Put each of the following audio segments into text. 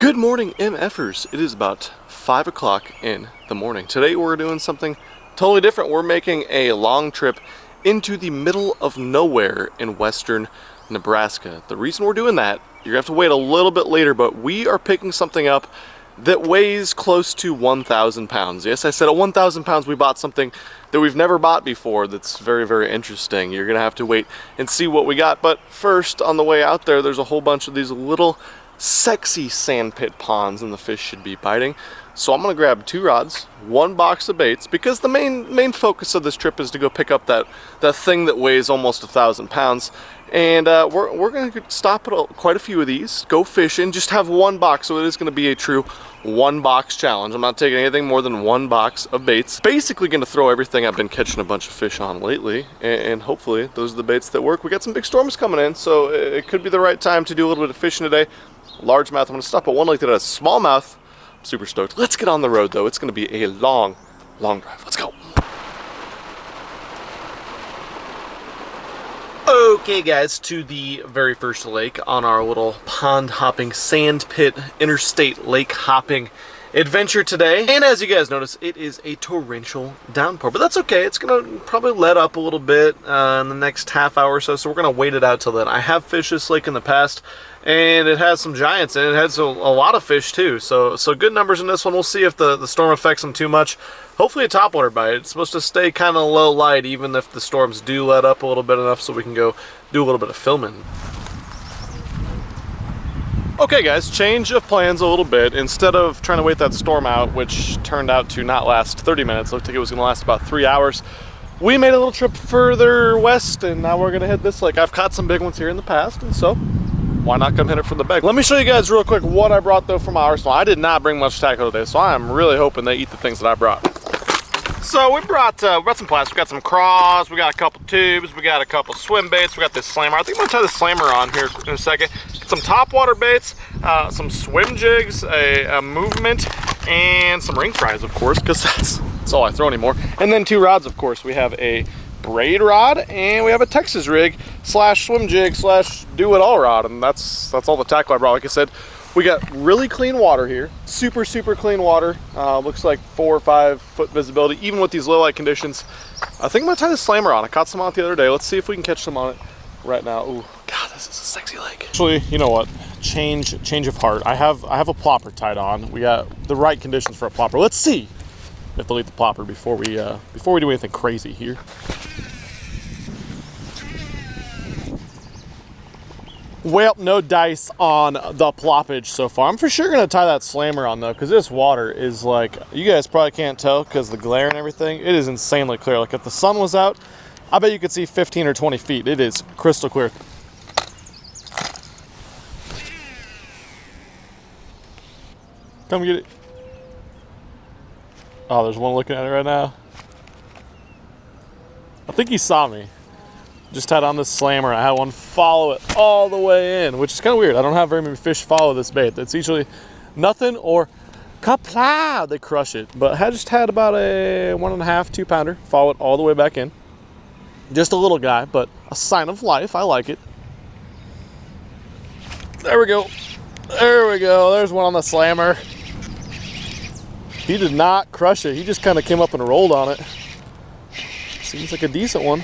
Good morning, MFers. It is about 5 o'clock in the morning. Today we're doing something totally different. We're making a long trip into the middle of nowhere in western Nebraska. The reason we're doing that, you're gonna have to wait a little bit later, but we are picking something up that weighs close to 1,000 pounds. Yes, I said at 1,000 pounds we bought something that we've never bought before that's very, very interesting. You're gonna have to wait and see what we got. But first, on the way out there, there's a whole bunch of these little sexy sandpit ponds and the fish should be biting. So I'm gonna grab 2 rods, 1 box of baits, because the main focus of this trip is to go pick up that thing that weighs almost 1,000 pounds. And we're gonna stop at quite a few of these, go fishing, just have 1 box. So it is gonna be a true 1 box challenge. I'm not taking anything more than 1 box of baits. Basically gonna throw everything I've been catching a bunch of fish on lately, and hopefully those are the baits that work. We got some big storms coming in, so it could be the right time to do a little bit of fishing today. Largemouth, I'm gonna stop at one like that at a smallmouth. I'm super stoked. Let's get on the road though. It's gonna be a long drive. Let's go. Okay guys, to the very first lake on our little pond hopping, sand pit, interstate lake hopping adventure today. And as you guys notice, it is a torrential downpour, but that's okay. It's gonna probably let up a little bit in the next half hour or so, so we're gonna wait it out till then. I have fished this lake in the past, and it has some giants in it. It has a lot of fish too, so good numbers in this one. We'll see if the storm affects them too much. Hopefully a topwater bite. It's supposed to stay kind of low light even if the storms do let up a little bit enough so we can go do a little bit of filming. Okay guys, change of plans a little bit. Instead of trying to wait that storm out, which turned out to not last 30 minutes, looked like it was gonna last about 3 hours, we made a little trip further west and now we're gonna hit this lake. I've caught some big ones here in the past, and so why not come hit it from the bag? Let me show you guys real quick what I brought though from my arsenal. I did not bring much tackle today, so I'm really hoping they eat the things that I brought. So we brought some plastic. We got some craws, we got a couple tubes, we got a couple swim baits, we got this slammer. I think I'm gonna tie the slammer on here in a second. Some topwater baits, some swim jigs, a movement, and some ring fries, of course, because that's all I throw anymore. And then 2 rods, of course. We have a braid rod and we have a Texas rig slash swim jig slash do it all rod, and that's all the tackle I brought. Like I said, we got really clean water here, super clean water. Looks like 4 or 5 foot visibility even with these low light conditions. I think I'm gonna tie the slammer on. I caught some on it the other day. Let's see if we can catch some on it right now. Ooh, God, this is a sexy lake. Actually, you know what, change of heart. I have a plopper tied on. We got the right conditions for a plopper. Let's see if they'll eat the plopper before we do anything crazy here. Well, no dice on the ploppage so far. I'm for sure gonna tie that slammer on though, because this water is like, you guys probably can't tell because the glare and everything, it is insanely clear. Like if the sun was out, I bet you could see 15 or 20 feet. It is crystal clear. Come get it. Oh, there's one looking at it right now. I think he saw me. Just tied on this slammer. I had one follow it all the way in, which is kind of weird. I don't have very many fish follow this bait. It's usually nothing or kaplow, they crush it. But I just had about a 1.5, 2 pounder follow it all the way back in. Just a little guy, but a sign of life. I like it. There we go. There we go. There's one on the slammer. He did not crush it. He just kind of came up and rolled on it. Seems like a decent one.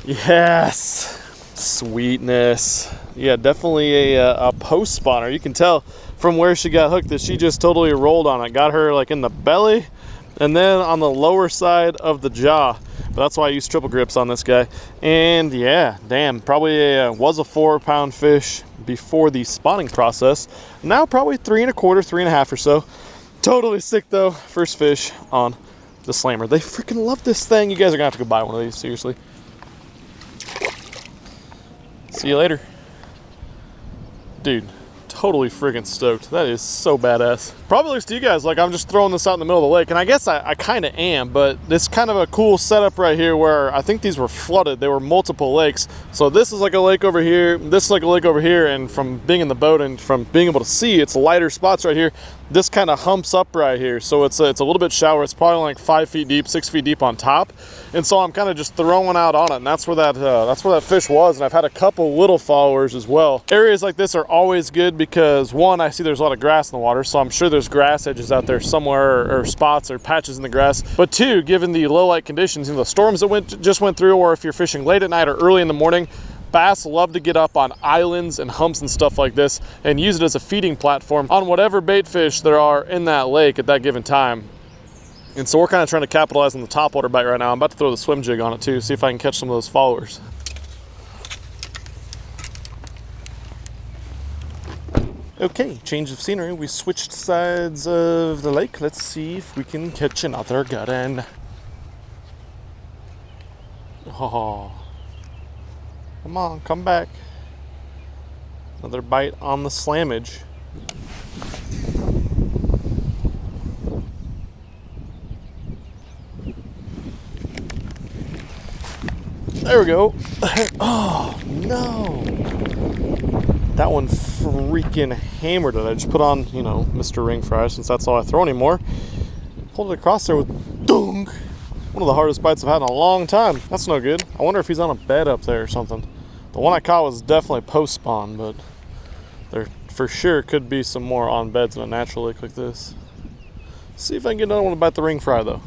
Yes, sweetness. Yeah, definitely a post spawner. You can tell from where she got hooked that she just totally rolled on it. Got her like in the belly and then on the lower side of the jaw. But that's why I use triple grips on this guy. And yeah, damn, probably was a 4-pound fish before the spawning process. Now probably 3 1/4, 3.5 or so. Totally sick though. First fish on the slammer. They freaking love this thing. You guys are gonna have to go buy one of these, seriously. See you later. Dude, totally friggin' stoked. That is so badass. Probably looks to you guys like I'm just throwing this out in the middle of the lake, and I guess I kind of am, but it's kind of a cool setup right here where I think these were flooded. They were multiple lakes. So this is like a lake over here, this is like a lake over here, and from being in the boat and from being able to see, it's lighter spots right here. This kind of humps up right here, so it's a little bit shallower. It's probably like 5 feet deep, 6 feet deep on top, and so I'm kind of just throwing out on it, and that's where that fish was. And I've had a couple little followers as well. Areas like this are always good because one, I see there's a lot of grass in the water, so I'm sure there's grass edges out there somewhere, or spots or patches in the grass. But two, given the low light conditions, you know, the storms that just went through, or if you're fishing late at night or early in the morning, bass love to get up on islands and humps and stuff like this and use it as a feeding platform on whatever bait fish there are in that lake at that given time. And so we're kind of trying to capitalize on the topwater bite right now. I'm about to throw the swim jig on it too, see if I can catch some of those followers. Okay, change of scenery. We switched sides of the lake. Let's see if we can catch another good one. Oh. Come on, come back. Another bite on the slammage. There we go. Oh, no. That one freaking hammered it. I just put on, you know, Mr. Ring Fry, since that's all I throw anymore. Pulled it across there with dunk. One of the hardest bites I've had in a long time. That's no good. I wonder if he's on a bed up there or something. The one I caught was definitely post-spawn, but there for sure could be some more on beds in a natural lake like this. See if I can get another one to bite the ring fry though.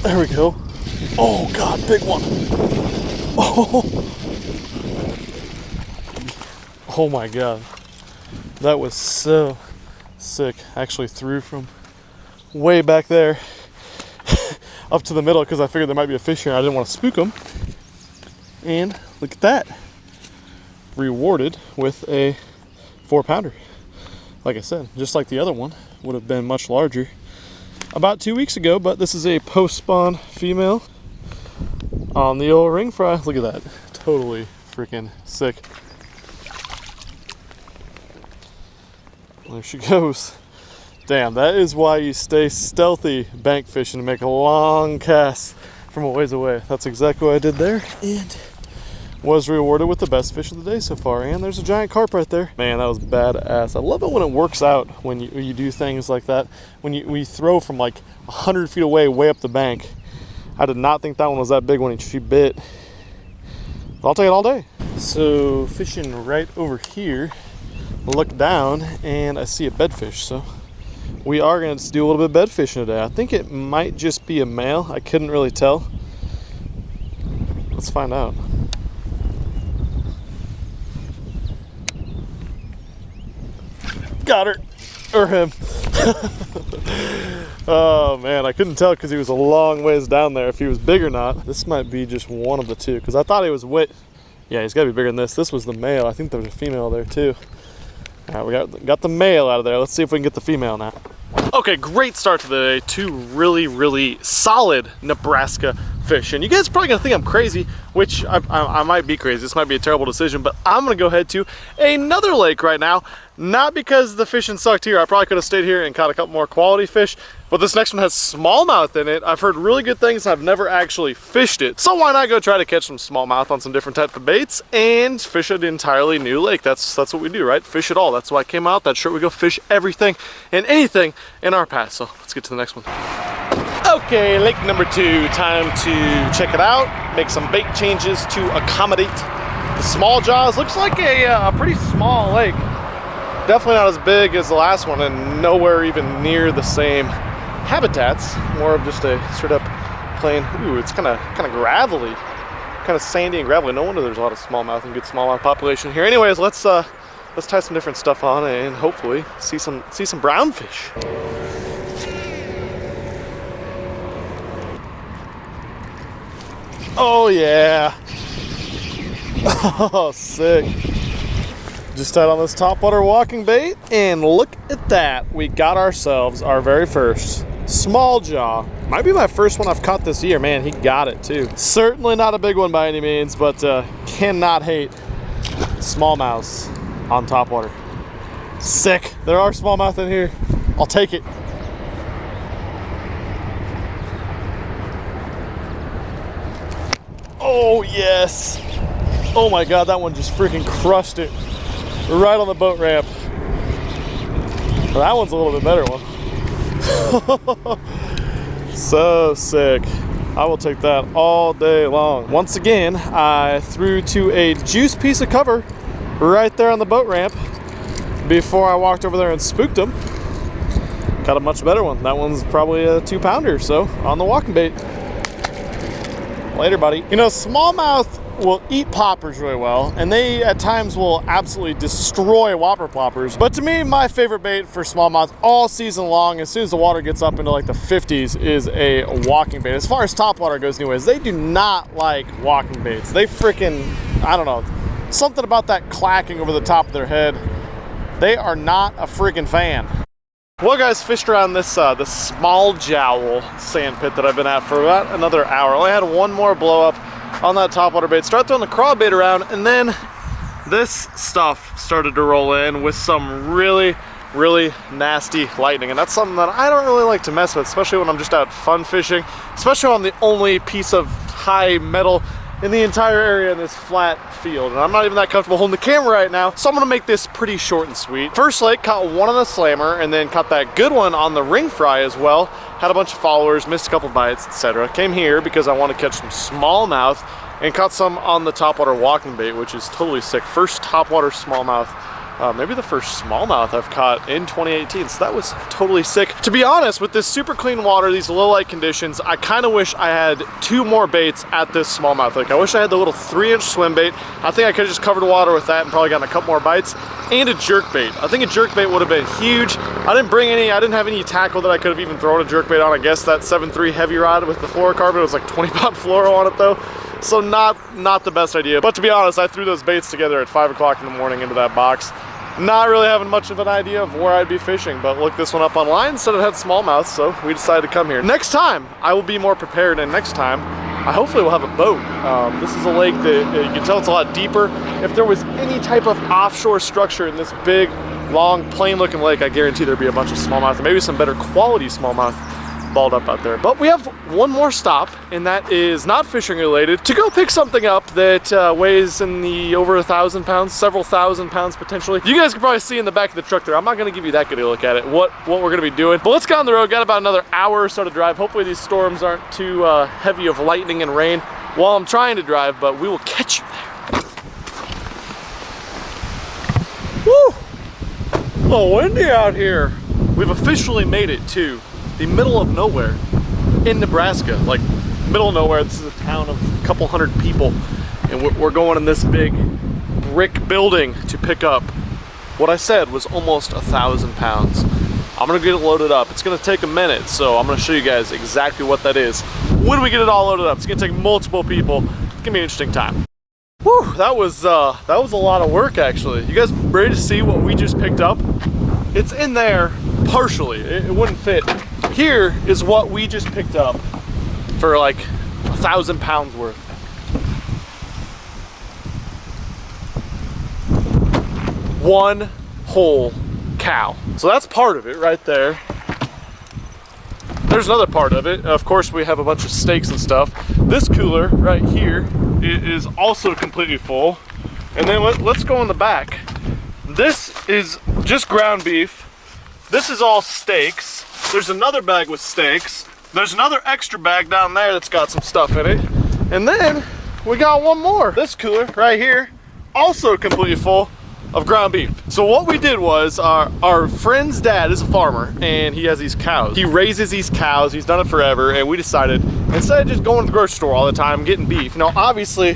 There we go. Oh God, big one. Oh my God. That was so sick. I actually threw from way back there up to the middle because I figured there might be a fish here. I didn't want to spook them. And look at that. Rewarded with a 4-pounder. Like I said, just like the other one, would have been much larger about 2 weeks ago, but this is a post-spawn female on the old ring fry. Look at that. Totally freaking sick. There she goes. Damn, that is why you stay stealthy bank fishing and make a long cast from a ways away. That's exactly what I did there, and was rewarded with the best fish of the day so far. And there's a giant carp right there. Man, that was badass. I love it when it works out, when you do things like that. When you throw from like 100 feet away, way up the bank. I did not think that one was that big when she bit. But I'll take it all day. So fishing right over here, look down and I see a bedfish. So we are going to do a little bit of bed fishing today. I think it might just be a male. I couldn't really tell. Let's find out. Got her, or him. Oh man, I couldn't tell because he was a long ways down there if he was big or not. This might be just one of the two because I thought he was yeah, he's got to be bigger than this. This was the male. I think there was a female there too. All right, we got the male out of there. Let's see if we can get the female now. Okay, great start to the day. Two really solid Nebraska fish. And you guys are probably gonna think I'm crazy, which I might be crazy. This might be a terrible decision, but I'm gonna go head to another lake right now. Not because the fishing sucked here. I probably could have stayed here and caught a couple more quality fish, but this next one has smallmouth in it. I've heard really good things. I've never actually fished it. So why not go try to catch some smallmouth on some different type of baits and fish an entirely new lake. That's what we do, right? Fish it all. That's why I came out that shirt. We go fish everything and anything in our path. So let's get to the next one. Okay, lake number 2. Time to check it out. Make some bait changes to accommodate the small jaws. Looks like a pretty small lake. Definitely not as big as the last one and nowhere even near the same habitats. More of just a straight up plain, ooh, it's kind of gravelly, kind of sandy and gravelly. No wonder there's a lot of smallmouth and good smallmouth population here. Anyways, let's tie some different stuff on and hopefully see some brown fish. Oh yeah. Oh, sick. Just tied on this topwater walking bait, and look at that. We got ourselves our very first Small jaw. Might be my first one I've caught this year. Man, he got it too. Certainly not a big one by any means, but cannot hate smallmouths on topwater. Sick. There are smallmouth in here. I'll take it. Oh, yes. Oh my God, that one just freaking crushed it. Right on the boat ramp. Well, that one's a little bit better one. So sick. I will take that all day long. Once again, I threw to a juice piece of cover right there on the boat ramp before I walked over there and spooked him. Got a much better one. That one's probably a 2-pounder, so on the walking bait. Later, buddy. You know, smallmouth will eat poppers really well, and they at times will absolutely destroy whopper ploppers. But to me, my favorite bait for smallmouth all season long, as soon as the water gets up into like the 50s, is a walking bait. As far as topwater goes anyways, they do not like walking baits. They freaking, I don't know, something about that clacking over the top of their head. They are not a freaking fan. Well, guys, fished around this small jowl sand pit that I've been at for about another hour. I only had one more blow up on that topwater bait. Start throwing the craw bait around, and then this stuff started to roll in with some really nasty lightning, and that's something that I don't really like to mess with, especially when I'm just out fun fishing, especially on the only piece of high metal in the entire area in this flat field. And I'm not even that comfortable holding the camera right now, so I'm gonna make this pretty short and sweet. First lake, caught one on the slammer, and then caught that good one on the ring fry as well. Had a bunch of followers, missed a couple bites, etc. Came here because I want to catch some smallmouth, and caught some on the topwater walking bait, which is totally sick. First topwater smallmouth, maybe the first smallmouth I've caught in 2018, so that was totally sick. To be honest, with this super clean water, these low light conditions, I kind of wish I had 2 more baits at this smallmouth lake. I wish I had the little 3-inch swim bait. I think I could have just covered water with that and probably gotten a couple more bites, and a jerk bait. I think a jerk bait would have been huge. I didn't bring any, I didn't have any tackle that I could have even thrown a jerk bait on. I guess that 7.3 heavy rod with the fluorocarbon, it was like 20-pound fluoro on it though. So not the best idea. But to be honest, I threw those baits together at 5 o'clock in the morning into that box. Not really having much of an idea of where I'd be fishing, but looked this one up online and said it had smallmouth, so we decided to come here. Next time, I will be more prepared, and next time, I hopefully will have a boat. This is a lake that you can tell it's a lot deeper. If there was any type of offshore structure in this big, long, plain-looking lake, I guarantee there'd be a bunch of smallmouth, and maybe some better quality smallmouth balled up out there. But we have one more stop, and that is not fishing related, to go pick something up that weighs in the over 1,000 pounds, several thousand pounds potentially. You guys can probably see in the back of the truck there. I'm not going to give you that good a look at it, what we're going to be doing. But let's get on the road. Got about another hour or so to drive. Hopefully these storms aren't too heavy of lightning and rain while I'm trying to drive, but we will catch you there. Woo! A little windy out here. We've officially made it to the middle of nowhere in Nebraska. Like, middle of nowhere. This is a town of a couple hundred people, and we're going in this big brick building to pick up what I said was almost 1,000 pounds. I'm gonna get it loaded up. It's gonna take a minute, so I'm gonna show you guys exactly what that is when we get it all loaded up. It's gonna take multiple people. It's gonna be an interesting time. Whew, that was a lot of work actually. You guys ready to see what we just picked up? It's in there partially. It wouldn't fit. Here is what we just picked up for like 1,000 pounds worth. One whole cow. So that's part of it right there. There's another part of it. Of course, we have a bunch of steaks and stuff. This cooler right here is also completely full. And then let's go in the back. This is just ground beef. This is all steaks. There's another bag with steaks. There's another extra bag down there that's got some stuff in it. And then we got one more. This cooler right here, also completely full of ground beef. So what we did was, our friend's dad is a farmer and he has these cows. He raises these cows, he's done it forever, and we decided, instead of just going to the grocery store all the time getting beef, now obviously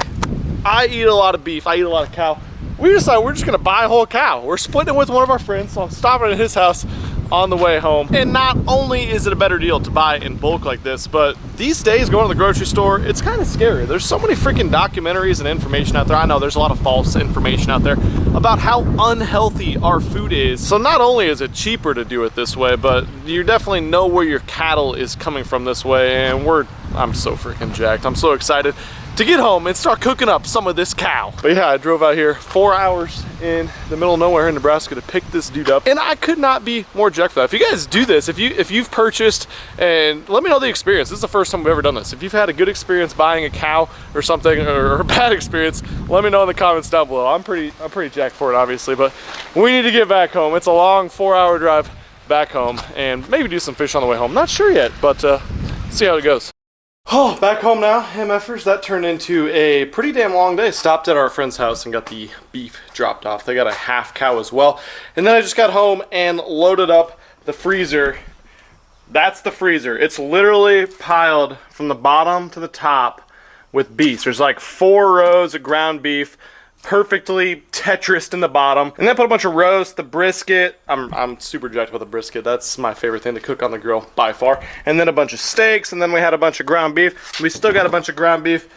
I eat a lot of beef, I eat a lot of cow. We decided we're just gonna buy a whole cow. We're splitting it with one of our friends, so I'm stopping at his house on the way home. And not only is it a better deal to buy in bulk like this, but these days going to the grocery store, it's kind of scary. There's so many freaking documentaries and information out there. I know there's a lot of false information out there, about how unhealthy our food is. So not only is it cheaper to do it this way, but you definitely know where your cattle is coming from this way, and I'm so freaking jacked. I'm so excited to get home and start cooking up some of this cow. But yeah, I drove out here 4 hours in the middle of nowhere in Nebraska to pick this dude up, and I could not be more jacked for that. If you guys do this, if you've purchased, and let me know the experience. This is the first time we've ever done this. If you've had a good experience buying a cow or something, or a bad experience, let me know in the comments down below. I'm pretty jacked for it, obviously, but we need to get back home. It's a long 4-hour drive back home, and maybe do some fish on the way home. Not sure yet, but see how it goes. Oh, back home now, MFers. That turned into a pretty damn long day. Stopped at our friend's house and got the beef dropped off. They got a half cow as well. And then I just got home and loaded up the freezer. That's the freezer. It's literally piled from the bottom to the top with beef. There's like 4 rows of ground beef, perfectly Tetrised in the bottom, and then put a bunch of roast, the brisket. I'm super jacked with the brisket. That's my favorite thing to cook on the grill by far. And then a bunch of steaks, and then we had a bunch of ground beef. We still got a bunch of ground beef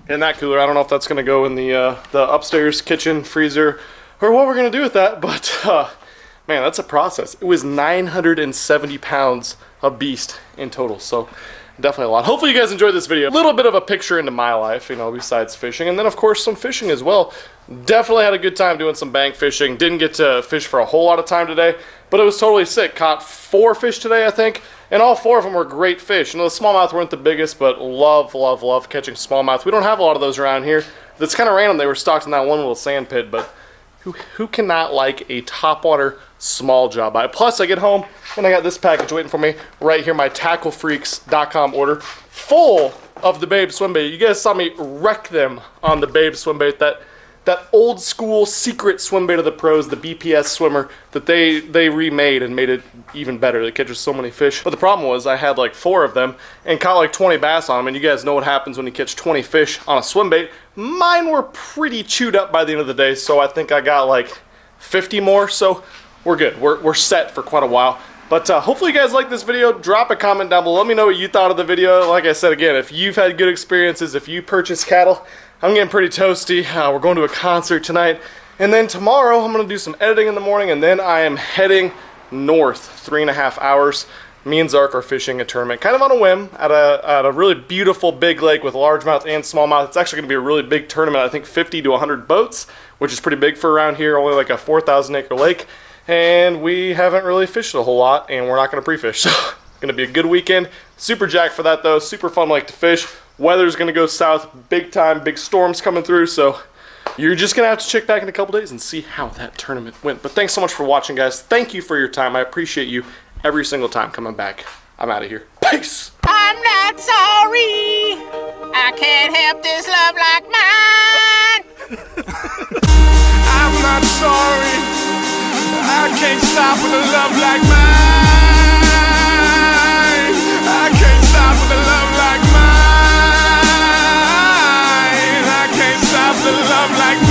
in that cooler. I don't know if that's gonna go in the upstairs kitchen freezer or what we're gonna do with that, but man, that's a process. It was 970 pounds of beast in total, so definitely a lot. Hopefully you guys enjoyed this video. A little bit of a picture into my life, you know, besides fishing. And then, of course, some fishing as well. Definitely had a good time doing some bank fishing. Didn't get to fish for a whole lot of time today, but it was totally sick. Caught 4 fish today, I think, and all 4 of them were great fish. You know, the smallmouth weren't the biggest, but love catching smallmouth. We don't have a lot of those around here. It's kind of random. They were stocked in that one little sand pit, but who cannot like a topwater small job bite? Plus, I get home and I got this package waiting for me right here, my tacklefreaks.com order, full of the Babe swim bait. You guys saw me wreck them on the Babe swim bait, that old school secret swim bait of the pros, the BPS swimmer that they remade and made it even better. It catches so many fish. But the problem was I had like 4 of them and caught like 20 bass on them, and you guys know what happens when you catch 20 fish on a swim bait. Mine were pretty chewed up by the end of the day, so I think I got like 50 more, so we're good. We're set for quite a while. But hopefully you guys like this video. Drop a comment down below. Let me know what you thought of the video. Like I said again, if you've had good experiences, if you purchased cattle, I'm getting pretty toasty. We're going to a concert tonight. And then tomorrow I'm going to do some editing in the morning, and then I am heading north 3.5 hours. Me and Zark are fishing a tournament kind of on a whim at a really beautiful big lake with largemouth and smallmouth. It's actually going to be a really big tournament. I think 50 to 100 boats, which is pretty big for around here, only like a 4,000 acre lake. And we haven't really fished a whole lot, and we're not going to pre-fish. So it's going to be a good weekend. Super jacked for that though. Super fun lake to fish. Weather's going to go south big time. Big storms coming through. So you're just going to have to check back in a couple days and see how that tournament went. But thanks so much for watching, guys. Thank you for your time. I appreciate you every single time coming back. I'm out of here. Peace. I'm not sorry. I can't help this love like mine. I'm not sorry. I can't stop with a love like mine. I can't stop with a love like mine. I can't stop with a love like mine.